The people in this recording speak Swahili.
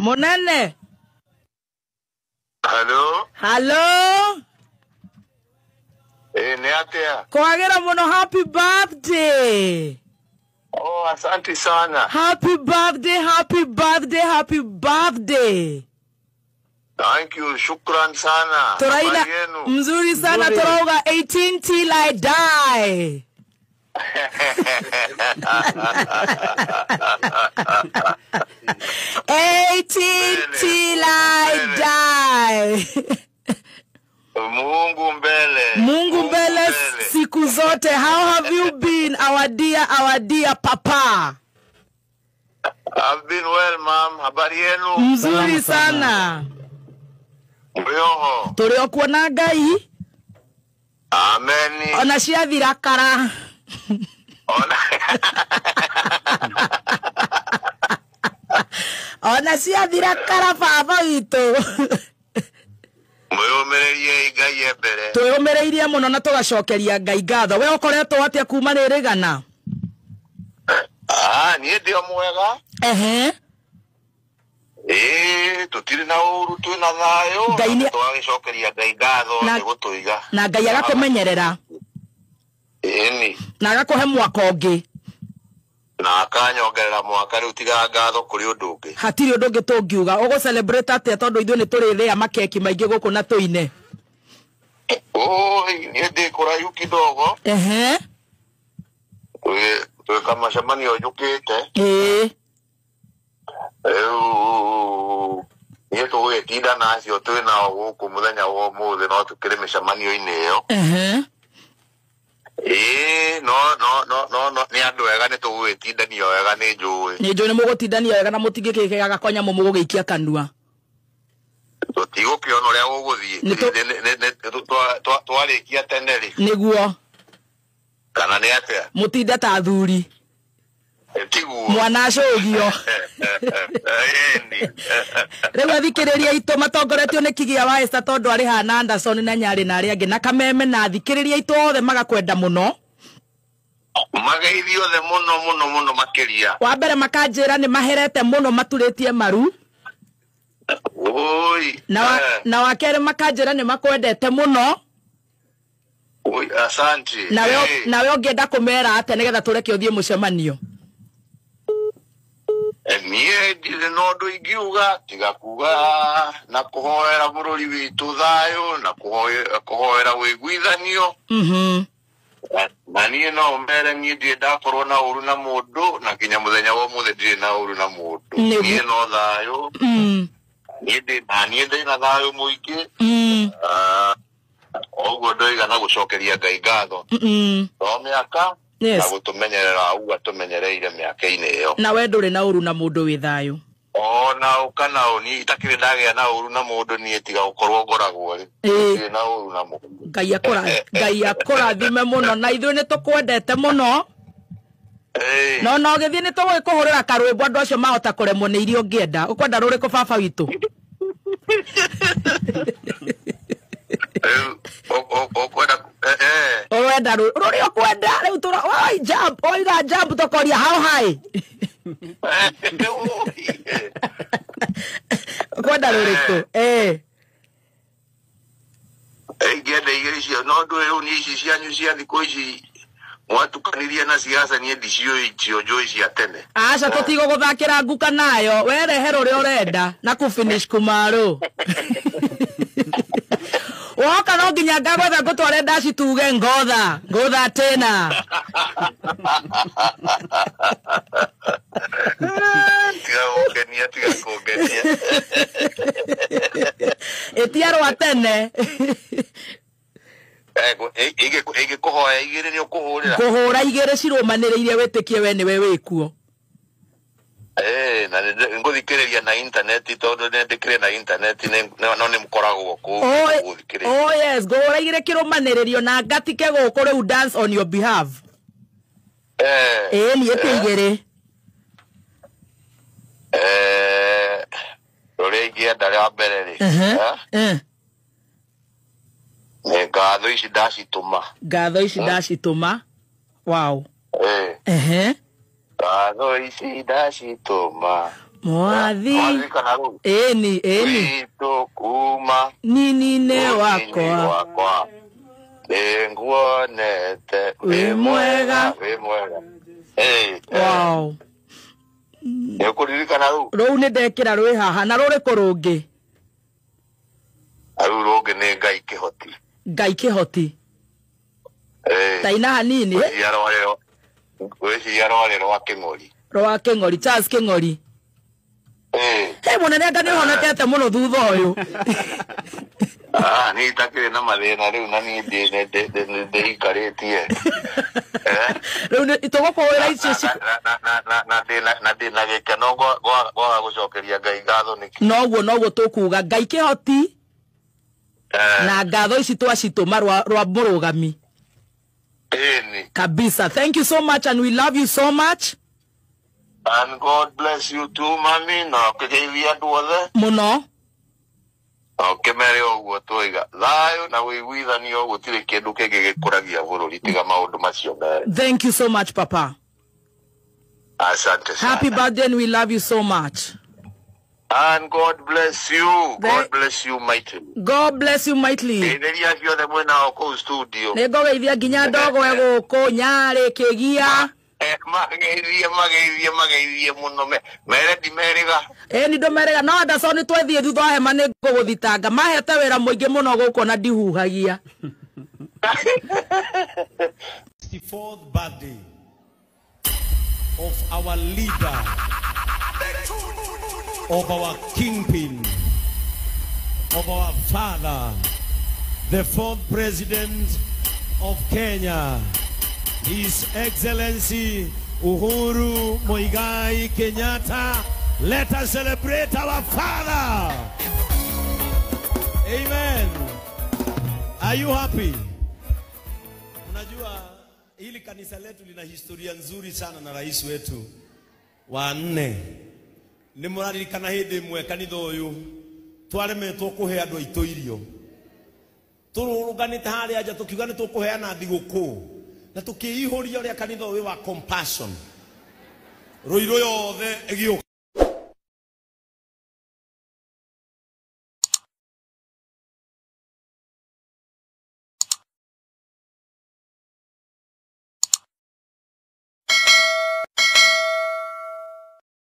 Monane. Hello. Hello. Neatea. Kwagera mono, happy birthday. Oh, asante sana. Happy birthday, happy birthday, happy birthday. Thank you, shukran sana. Toraina mzuri sana, Toroga 18 till I die. 18 till I die. Mungu mbele. Mungu mbele siku zote. How have you been, our dear papa? I've been well, ma'am. Habari yenu? Mzuri sana. Myoho. Turi okuona Ngai. Amen. Ona ciathira kara. Ona ciathira kara baba witũ. Mwĩyũmĩrĩrie Ngai mbere. Twĩyũmĩrĩirie mũno na tũgacokeria Ngai ngatho. We ũkoretwo atĩa kuma rĩrĩgana? Niĩ ndĩ mwega. Tutiri na uru twina thayo. Twagicokeria Ngai ngatho nĩ gũtũiga. Na Ngai agakũmenyerera. Na agakuhe mwaka ũngĩ. Na akanyongerera mwaka rĩu tiga ngatho kũrĩ ũndũ ũngĩ. Hatirĩ ũndũ ũngĩ tũngiuga. Ũgũ celebrate atĩa tondũ ithuĩ nĩ tũrĩthĩa makeki maingĩ gũkũ na tũine? Niĩ ndĩ kũraihu kidogo. Twĩka macemanio njũkĩte. Niĩ tũgĩtinda nacio twĩnao gũkũ mũthenya wa ũmũthĩ no tũkĩrĩ mĩcemanio-inĩ ĩyo. No nĩ andũ ega nĩ tũgũgĩtindania wega nĩ njũĩ. Nĩ njũĩ nĩ mũgũtindania wega na mũtingĩkĩkaga konya mũgũgĩikia kanua. Tũtigũkĩona ũrĩa gũgũthiĩ. Twarĩkia tene rĩ. Nĩguo. Kana nĩ atĩa? Mũtinde ta athuri. Tiguo. Mwana acũgio. Rĩu athikĩrĩria itũ matongoretio nĩ Kigia wa Esther tondũ arĩ hana Anderson na Nyarĩ na arĩa angĩ na Kameme na athikĩrĩria itũ othe magakwenda mũno. Magaithio othe mũno makĩria. Wa mbere makanjĩra nĩ maherete mũno maturĩtie maru. Na wa kerĩ makanjĩra nĩ makwendete mũno. Asante. Nawe ũngĩenda kũmera atĩ nĩgetha tũreke ũthiĩ mũcemanio? Niĩ ndirĩ na ũndũ ingiuga tiga kuga na kũhoera bũrũri witũ thayũ na kũhoera wĩiguithanio. Na niĩ no mere niĩ ndirĩ ndakorwo na ũru na mũndũ na nginya mũthenya wa ũmũthĩ ndirĩ na ũru na mũndũ. Niĩ no thayũ. Niĩ ndĩ na thayũ mũingĩ. Oguo ndoiga na gũcokeria Ngai ngatho. O mĩaka na gũtũmenyerera ũguo atũmenyereire mĩaka-inĩ ĩyo. Na we ndũrĩ na ũru na mũndũ wĩ thayũ? Ona ũkana niĩ itakĩrĩ ndagĩa na ũru na mũndũ niĩ tiga gũkorwo ngoragwo rĩ. Ndirĩ na ũru na mũndũ. Ngai akũrathime mũno na ithuĩ nĩ tũkwendete mũno. No ũgĩthiĩ nĩ tũgũgĩkũhũrĩra karwĩmbo andũ acio mahota kũremwo nĩ irio ũngĩenda. Ũkwenda rũrĩkũ baba witũ? Urenda rũrĩa ũkwenda rĩu oiga jump tũkoria how high. Ũkwenda rũrĩkũ? Ingĩenda igĩrĩ cio no ndũĩ rĩu nĩ ici cianyu cia thikũ ici mwatukanirie na siasa niĩ ndiciũĩ icio njũĩ cia tene. Aca tũtigũgũthakĩra nguka nayo we rehe rũrĩa ũrenda na kũfinish kumarũ. Woka no nginya ngagwetha ngũtware ndaci tuge ngotha tena. Tiga kũngenia. Ĩtiarwa tene. Ingĩkũhoya igĩrĩ nĩ ũkũhũrĩra? Kũhũra igĩrĩ cirũmanĩrĩire wĩtĩkie we nĩwe wĩkuo. na nguthikireria na internet tondu ndikire na internet no ni mkoragwo ku nguthikireria. Oh yes, go raigire kirumaniririo na ngatike guku riu dance on your behalf. Ni etigere. Roregia ndari wa mbere ri. Ngatho ici ndacituma. Ngatho ici ndacituma. Wow. Ngatho ici ndacituma. Mwathi. Eni. Kuma. Nini wakwa. Nguonete. Wimwega. Wow. Nikuririkana ru. Ru ni ndekira rwi haha na ruri kurungi. Aru rungi ni Ngai Kihoti. Ngai Kihoti. Taina hanini. Weci yarore rwa King'ori. Rwa King'ori, Charles King'ori. Munene anga ni honekete muno thutha uyu. Ni takire na mathina riu na ni ndikaritie. Riu itugukwira icio na ndina gikeno gwa gucokeria Ngai ngatho niki. Noguo tukuga Ngai Kihoti. Na ngatho ici twacituma rwa murugami. Kabisa. Thank you so much and we love you so much. And God bless you too, mami. No, kegeithia duothe. Muno. Kemere oguo twiga. Thayo na wiguithanio gutire kindu kingigikuragia bururi tiga maundu macio mere. Thank you so much, Papa. Asante sana. Happy birthday and we love you so much. And God bless you. God bless you mightily. God bless you mightily. Ngeithia ciothe mwena oko studio. Ningogeithia nginya ndogo eguku Nyari Kigia. Mageithie muno mere dimeriga. Ni ndomerega no Anderson twethie thutha hema ni nguguthitanga mahete wira muingi muno guku na ndihuhagia. 64th birthday of our leader, of our kingpin, of our father, the 4th president of Kenya, His Excellency Uhuru Muigai Kenyatta. Let us celebrate our father. Amen. Are you happy? Unajua hili kanisa letu lina historia nzuri sana na rais wetu wa 4. Ni muraririkana hindi mwe kanitha uyu twaremetwo kuhe andu aitu irio. Tururuganite hari aja tukiuga ni tukuheana thiguku. Na tukiihuria uria kanitha uyu wa compassion. Roiro yothe egioka.